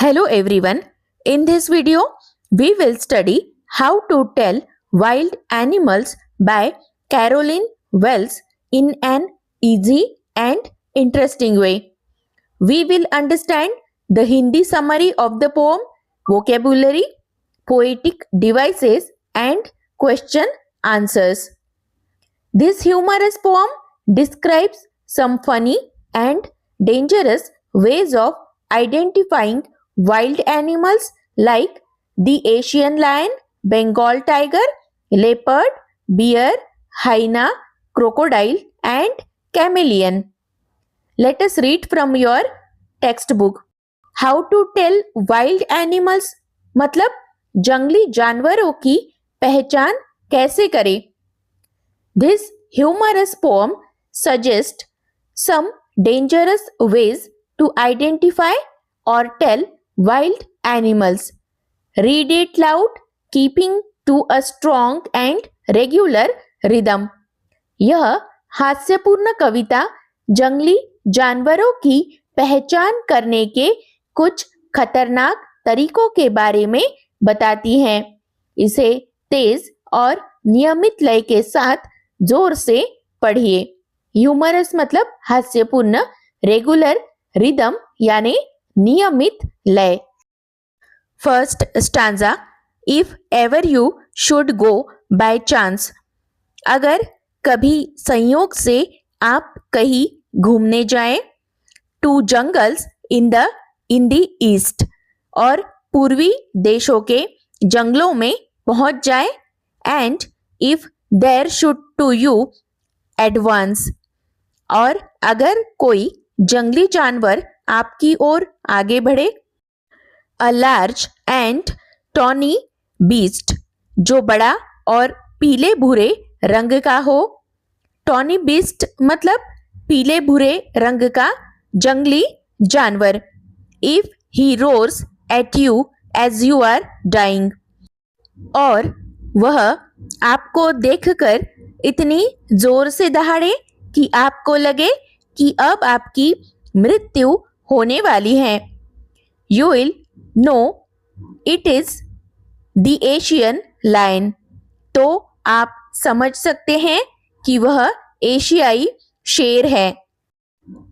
Hello everyone. In this video, we will study how to tell wild animals by Caroline Wells in an easy and interesting way. We will understand the Hindi summary of the poem, vocabulary, poetic devices, and question answers. This humorous poem describes some funny and dangerous ways of identifying wild animals like the Asian lion, Bengal tiger, leopard, bear, hyena, crocodile, and chameleon. Let us read from your textbook. How to tell wild animals मतलब जंगली जानवरों की पहचान कैसे करें. This humorous poem suggests some dangerous ways to identify or tell wild animals. Read it loud, keeping to a strong and regular rhythm. यह हास्यपूर्ण कविता जंगली जानवरों की पहचान करने के कुछ खतरनाक तरीकों के बारे में बताती है. इसे तेज और नियमित लय के साथ जोर से पढ़िए. ह्यूमरस मतलब हास्यपूर्ण, रेगुलर रिदम यानी नियमित लय. First stanza. If ever you should go by chance. अगर कभी संयोग से आप कहीं घूमने जाएं. To jungles in the east. और पूर्वी देशों के जंगलों में पहुंच जाए. And if there should to you advance. और अगर कोई जंगली जानवर आपकी ओर आगे बढ़े. A large and tawny beast. जो बड़ा और पीले भूरे रंग का हो. टॉनी बीस्ट मतलब पीले भूरे रंग का जंगली जानवर. If he roars at you as you are dying. और वह आपको देखकर इतनी जोर से दहाड़े कि आपको लगे कि अब आपकी मृत्यु होने वाली है. You will know it is the Asian lion. तो आप समझ सकते हैं कि वह एशियाई शेर है.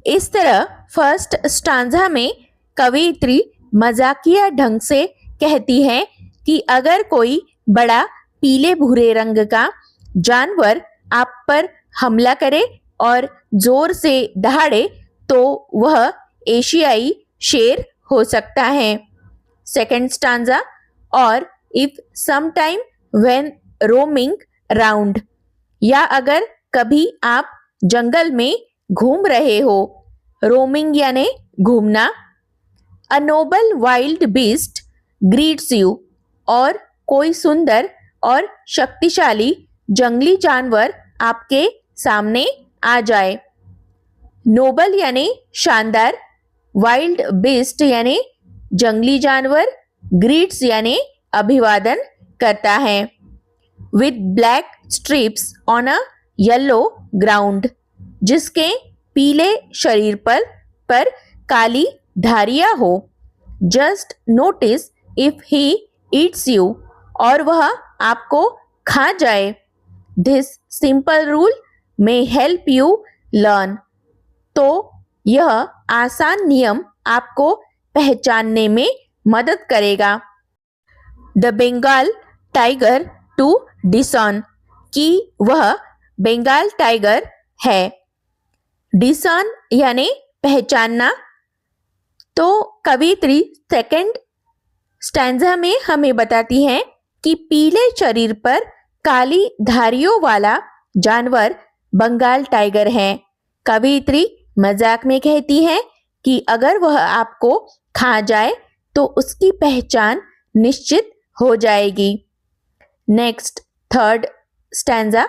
इस तरह फर्स्ट स्टांजा में कवियत्री मजाकिया ढंग से कहती है कि अगर कोई बड़ा पीले भूरे रंग का जानवर आप पर हमला करे और जोर से दहाड़े तो वह एशियाई शेर हो सकता है. Second stanza. और if some time when roaming round. या अगर कभी आप जंगल में घूम रहे हो. रोमिंग यानी घूमना. अ Nobel wild beast greets you. और कोई सुंदर और शक्तिशाली जंगली जानवर आपके सामने आ जाए. नोबल यानी शानदार. वाइल्ड बीस्ट यानी जंगली जानवर. ग्रीट्स यानी अभिवादन करता है. With black stripes on a yellow ground. जिसके पीले शरीर पर काली धारियां हो. Just notice if he eats you. और वह आपको खा जाए. This simple rule may help you learn. तो यह आसान नियम आपको पहचानने में मदद करेगा. The Bengal tiger to discern. कि वह बंगाल टाइगर है. डिसॉर्न यानी पहचानना. तो कवियत्री सेकंड स्टैंजा में हमें बताती है कि पीले शरीर पर काली धारियों वाला जानवर बंगाल टाइगर है. कवियत्री मजाक में कहती है कि अगर वह आपको खा जाए तो उसकी पहचान निश्चित हो जाएगी. Next third stanza.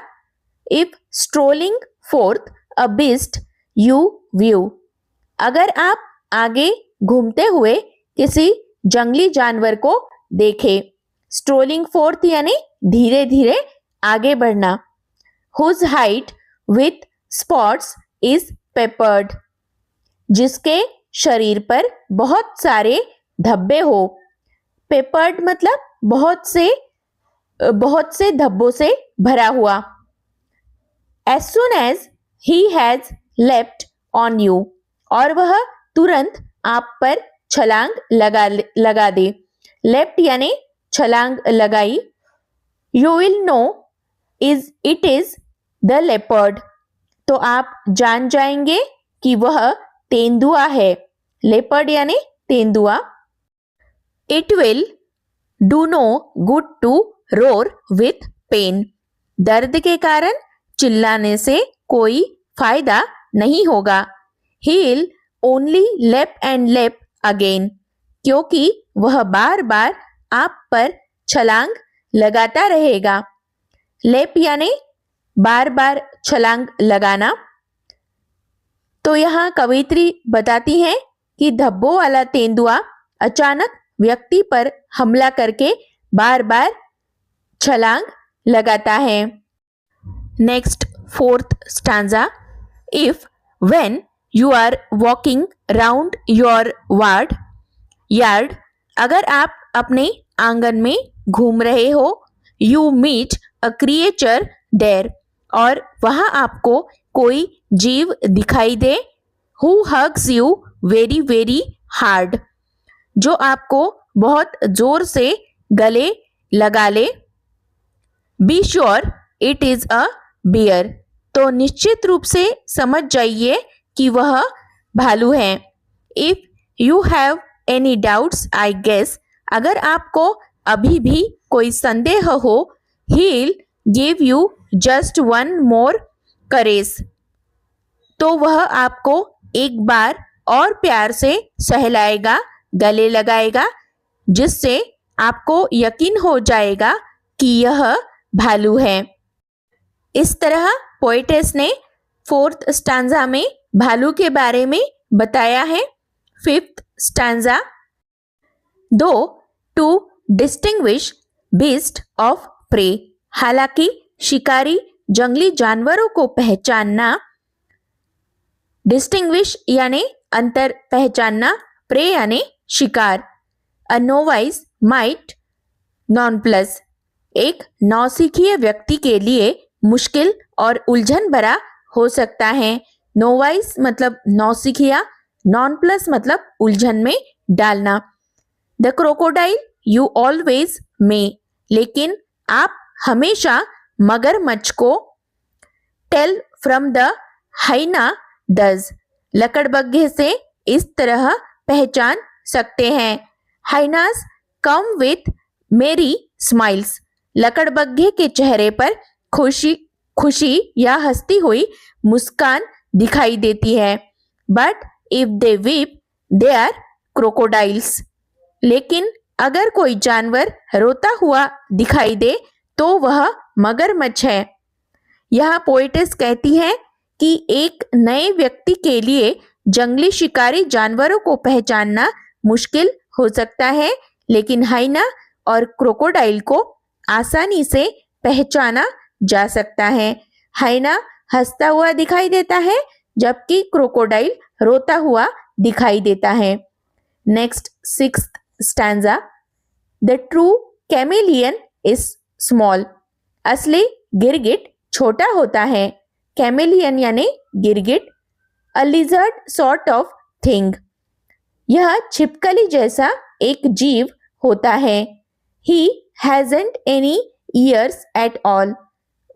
If strolling fourth a beast you view. अगर आप आगे घूमते हुए किसी जंगली जानवर को देखे. स्ट्रोलिंग फोर्थ यानी धीरे धीरे आगे बढ़ना. Whose hide with spots is peppered. जिसके शरीर पर बहुत सारे धब्बे हो। पेपर्ड मतलब बहुत से धब्बों से भरा हुआ। As soon as he has leapt on you, और वह तुरंत आप पर छलांग लगा दे। लेफ्ट यानी छलांग लगाई। You will know it is the leopard, तो आप जान जाएंगे कि वह तेंदुआ है। लेपर्ड यानी तेंदुआ। It will do no good to roar with pain, दर्द के कारण चिल्लाने से कोई फायदा नहीं होगा। He'll only lap and lap again, क्योंकि वह बार बार आप पर छलांग लगाता रहेगा। लेप यानी बार बार छलांग लगाना। तो यहाँ कवित्री बताती हैं कि धब्बों वाला तेंदुआ अचानक व्यक्ति पर हमला करके बार बार छलांग लगाता है। Next, fourth stanza. If when you are walking round your yard, अगर आप अपने आंगन में घूम रहे हो, you meet a creature there, और वहां आपको कोई जीव दिखाई दे, who hugs you very very hard, जो आपको बहुत जोर से गले लगा ले। Be sure it is a bear, तो निश्चित रूप से समझ जाइए कि वह भालू है। If you have any doubts I guess, अगर आपको अभी भी कोई संदेह हो, he'll give you just one more caress, तो वह आपको एक बार और प्यार से सहलाएगा, गले लगाएगा, जिससे आपको यकीन हो जाएगा कि यह भालू है। इस तरह पोएटेस ने फोर्थ स्टैंजा में भालू के बारे में बताया है। Fifth stanza. Do to distinguish beast of prey, हालांकि शिकारी जंगली जानवरों को पहचानना, डिस्टिंग्विश यानी अंतर पहचानना, प्रे यानी शिकार। अ नोवाइस माइट नॉन प्लस, एक नौसिखिए व्यक्ति के लिए मुश्किल और उलझन भरा हो सकता है। नोवाइस मतलब नौसिखिया, नॉन प्लस मतलब उलझन में डालना। द क्रोकोडाइल यू ऑलवेज मे, लेकिन आप हमेशा मगरमच्छ को। टेल फ्रॉम द हाइना डज, लकड़बग्घे से इस तरह पहचान सकते हैं। हाइनास कम विथ मेरी स्माइल्स, लकड़बग्घे के चेहरे पर खुशी या हंसती हुई मुस्कान दिखाई देती है। But if they weep they are crocodiles, लेकिन अगर कोई जानवर रोता हुआ दिखाई दे तो वह मगरमच्छ है। यह पोएटेस कहती है कि एक नए व्यक्ति के लिए जंगली शिकारी जानवरों को पहचानना मुश्किल हो सकता है, लेकिन हाइना और क्रोकोडाइल को आसानी से पहचाना जा सकता है। हाइना हंसता हुआ दिखाई देता है, जबकि क्रोकोडाइल रोता हुआ दिखाई देता है। Next, sixth stanza. The true chameleon is small, असली गिरगिट छोटा होता है। कैमेलियन यानी गिरगिट। A lizard sort of thing, यह छिपकली जैसा एक जीव होता है। He hasn't any ears at all,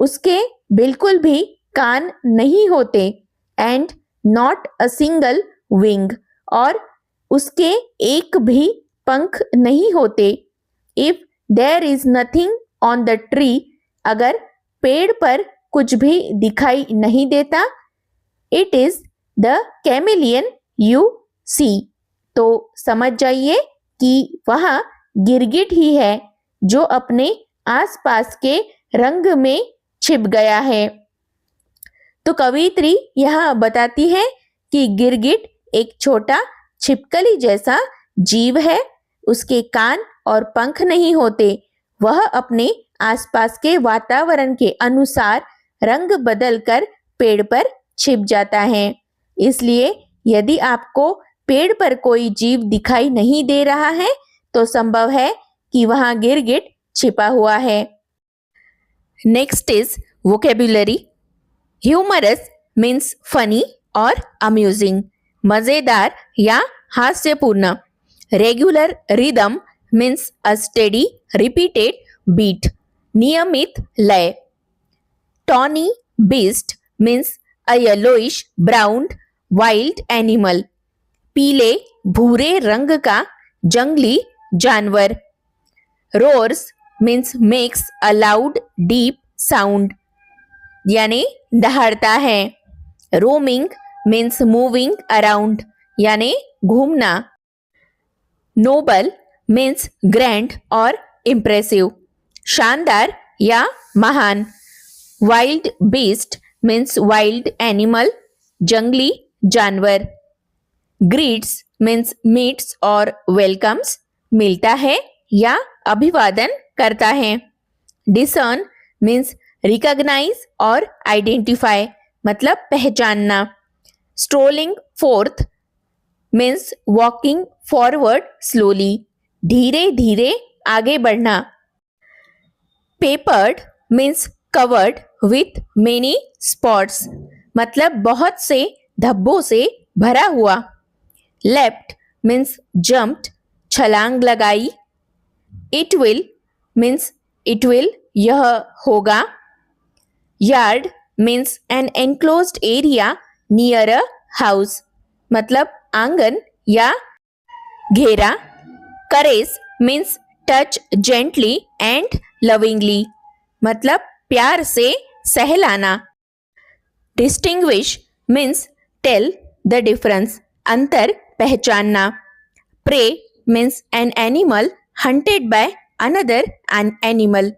उसके बिल्कुल भी कान नहीं होते। And not a single wing, और उसके एक भी पंख नहीं होते। If there is nothing on the tree, अगर पेड़ पर कुछ भी दिखाई नहीं देता, it is the chameleon you see, तो समझ जाइए कि वह गिरगिट ही है जो अपने आसपास के रंग में छिप गया है। तो कवित्री यहाँ बताती है कि गिरगिट एक छोटा छिपकली जैसा जीव है, उसके कान और पंख नहीं होते, वह अपने आसपास के वातावरण के अनुसार रंग बदलकर पेड़ पर छिप जाता है। इसलिए यदि आपको पेड़ पर कोई जीव दिखाई नहीं दे रहा है तो संभव है कि वहां गिरगिट छिपा हुआ है। Next is vocabulary. Humorous means funny और अम्यूजिंग, मजेदार या हास्यपूर्ण। Regular rhythm means a steady repeated beat, नियमित लय। Tawny beast means a yellowish brown wild animal, पीले भूरे रंग का जंगली जानवर। Roars means makes a loud deep sound, यानी दहाड़ता है। रोमिंग मीन्स मूविंग अराउंड, यानी घूमना। नोबल मीन्स ग्रैंड और इम्प्रेसिव, शानदार या महान। Wild beast means wild animal, जंगली जानवर। ग्रीट्स मीन्स मीट्स और वेलकम्स, मिलता है या अभिवादन करता है। डिसर्न मीन्स रिकॉग्नाइज और आइडेंटिफाई, मतलब पहचानना। Strolling fourth means walking forward slowly, धीरे धीरे आगे बढ़ना। Peppered means covered with many spots, मतलब बहुत से धब्बों से भरा हुआ। लेफ्ट मीन्स जंप्ड, छलांग लगाई। It will means it will, यह होगा। Yard means an enclosed area near a house, मतलब आंगन या घेरा। Caress means touch gently and lovingly, मतलब प्यार से सहलाना। Distinguish means tell the difference, अंतर पहचानना। Prey means an animal hunted by another an animal,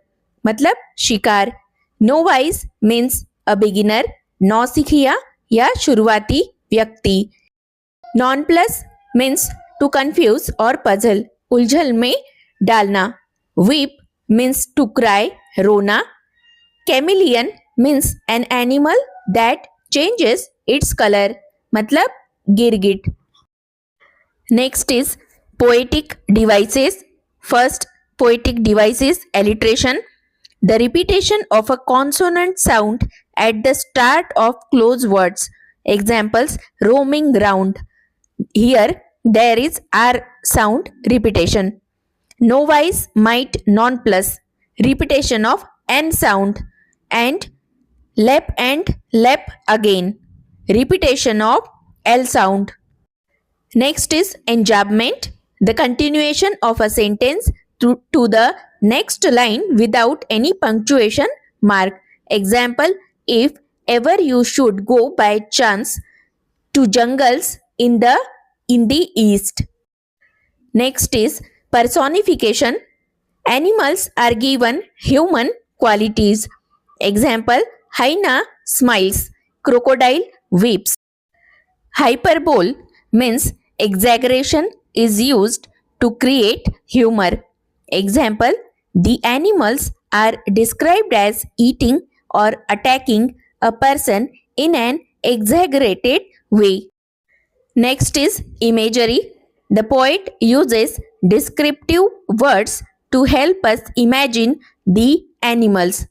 मतलब शिकार। नोवाइस मीन्स अ बिगिनर, नौसिखिया या शुरुआती व्यक्ति। Nonplus means to confuse और पजल, उलझन में डालना। वीप मीन्स टू क्राई, रोना। Chameleon means an animal that changes its colour, मतलब गिरगिट। Next is poetic devices. First poetic device is alliteration, the repetition of a consonant sound at the start of close words. Examples: roaming round. Here there is R sound repetition. Novice, might, non plus, repetition of N sound. And lap again, repetition of L sound. Next is enjambment, the continuation of a sentence to the next line without any punctuation mark. Example: if ever you should go by chance to jungles in the east. Next is personification. Animals are given human qualities. Example: hyena smiles, crocodile weeps. Hyperbole means exaggeration is used to create humor. Example: the animals are described as eating or attacking a person in an exaggerated way. Next is imagery. The poet uses descriptive words to help us imagine the animals.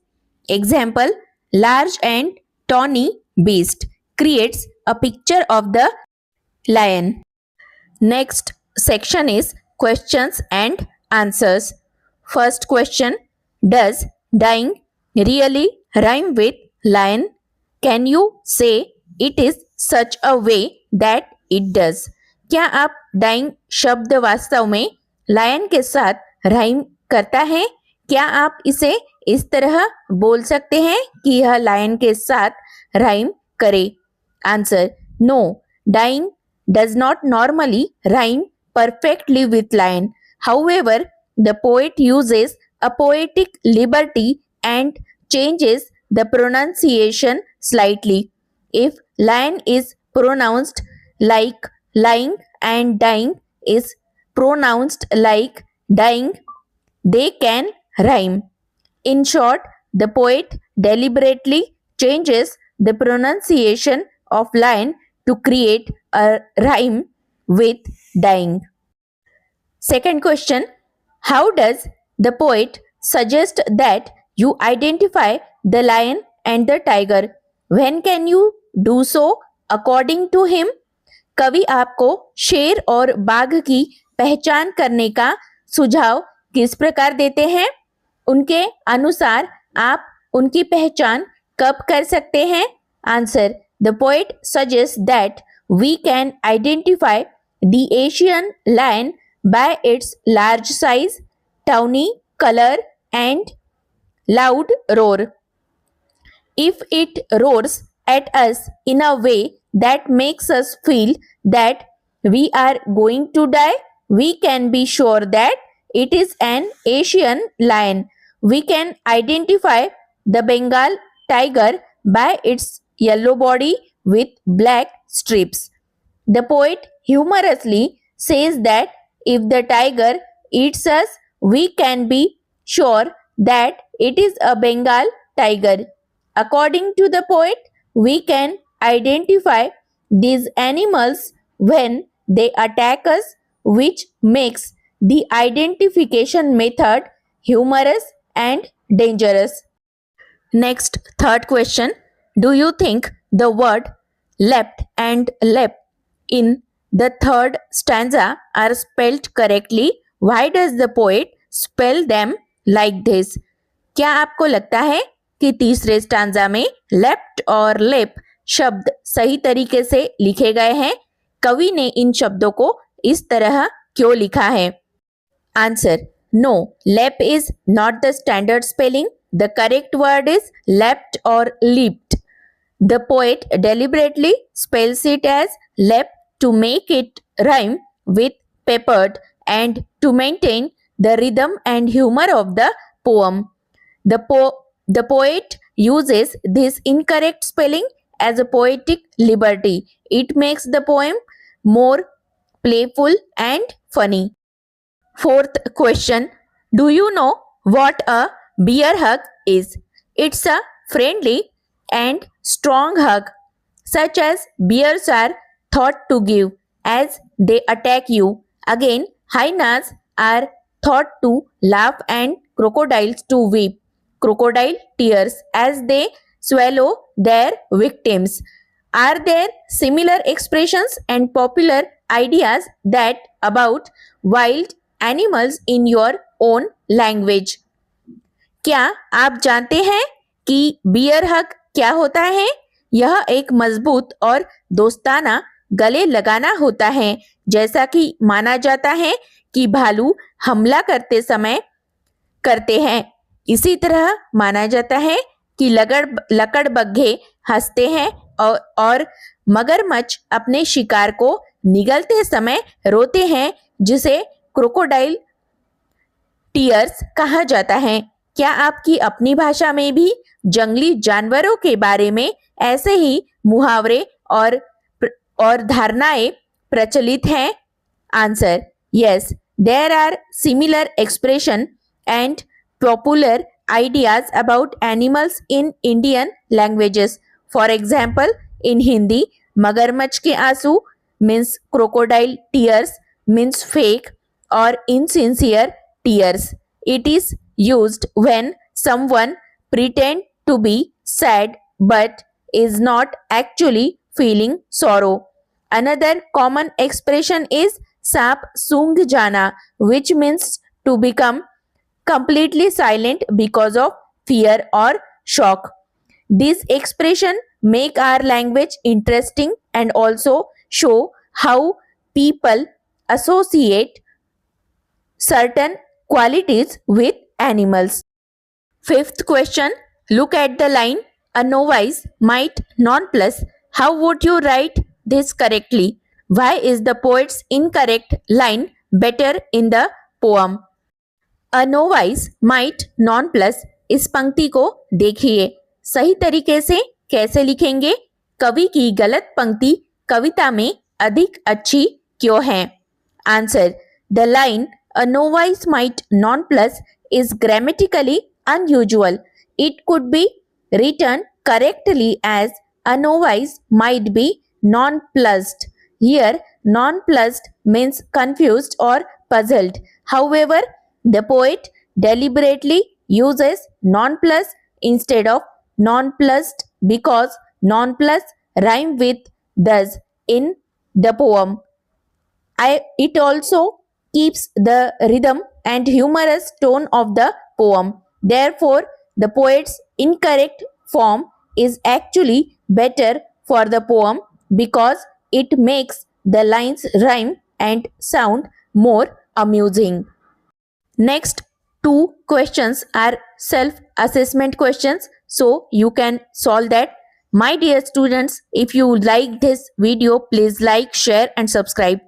Example: large and tawny beast creates a picture of the lion. Next section is questions and answers. First question: does dying really rhyme with lion? Can you say it is such a way that it does? क्या आप dying शब्द वास्तव में lion के साथ rhyme करता है? क्या आप इसे इस तरह बोल सकते हैं कि यह lion के साथ rhyme करे? Answer: no, dying does not normally rhyme perfectly with lion. However, the poet uses a poetic liberty and changes the pronunciation slightly. If lion is pronounced like lying and dying is pronounced like dying, they can rhyme. In short, the poet deliberately changes the pronunciation of lion to create a rhyme with dying. Second question, how does the poet suggest that you identify the lion and the tiger? When can you do so according to him? कवि आपको शेर और बाघ की पहचान करने का सुझाव किस प्रकार देते हैं? उनके अनुसार आप उनकी पहचान कब कर सकते हैं? Answer, the poet suggest that we can identify the Asian lion by its large size, tawny color and loud roar. If it roars at us in a way that makes us feel that we are going to die, we can be sure that it is an Asian lion. We can identify the Bengal tiger by its yellow body with black strips. The poet humorously says that if the tiger eats us, we can be sure that it is a Bengal tiger. According to the poet, we can identify these animals when they attack us, which makes the identification method humorous and dangerous. Next, third question. Do you think the word leapt and leapt in the third stanza are spelled correctly? Why does the poet spell them like this? क्या आपको लगता है कि तीसरे stanza में left और लेप शब्द सही तरीके से लिखे गए हैं? कवि ने इन शब्दों को इस तरह क्यों लिखा है? आंसर, नो, लेप is not the standard spelling. The correct word is left or leaped. The poet deliberately spells it as leapt to make it rhyme with peppered and to maintain the rhythm and humor of the poem. The poet uses this incorrect spelling as a poetic liberty. It makes the poem more playful and funny. Fourth question, do you know what a bear hug is? It's a friendly and strong hug, such as bears are thought to give as they attack you. Again, hyenas are thought to laugh and crocodiles to weep crocodile tears as they swallow their victims. Are there similar expressions and popular ideas that about wild animals in your own language? क्या आप जानते हैं कि beer हग क्या होता है? यह एक मजबूत और दोस्ताना गले लगाना होता है, जैसा कि माना जाता है कि भालू हमला करते समय करते हैं. इसी तरह माना जाता है कि लकड़बग्घे हंसते हैं और मगरमच्छ अपने शिकार को निगलते समय रोते हैं, जिसे क्रोकोडाइल टीयर्स कहा जाता है. क्या आपकी अपनी भाषा में भी जंगली जानवरों के बारे में ऐसे ही मुहावरे और धारणाएं प्रचलित हैं? Answer, yes, there are similar expression and popular ideas about animals in Indian languages. For example, in Hindi, मगरमच्छ के आंसू means crocodile tears means fake or insincere tears. It is used when someone pretend to be sad but is not actually feeling sorrow. Another common expression is सांप सूंघ जाना, which means to become completely silent because of fear or shock. This expression make our language interesting and also show how people associate certain qualities with animals. Fifth question, look at the line, a novice might nonplus. How would you write this correctly? Why is the poet's incorrect line better in the poem? A novice might nonplus. इस पंक्ति को देखिए, सही तरीके से कैसे लिखेंगे? कवि की गलत पंक्ति कविता में अधिक अच्छी क्यों है? Answer, the line a novice might nonplus is grammatically unusual. It could be written correctly as a novice might be nonplussed. Here, nonplussed means confused or puzzled. However, the poet deliberately uses nonplus instead of nonplussed because nonplus rhyme with thus in the poem. It also keeps the rhythm and humorous tone of the poem. Therefore, the poet's incorrect form is actually better for the poem because it makes the lines rhyme and sound more amusing. Next two questions are self-assessment questions, so you can solve that. My dear students, if you like this video, please like, share and subscribe.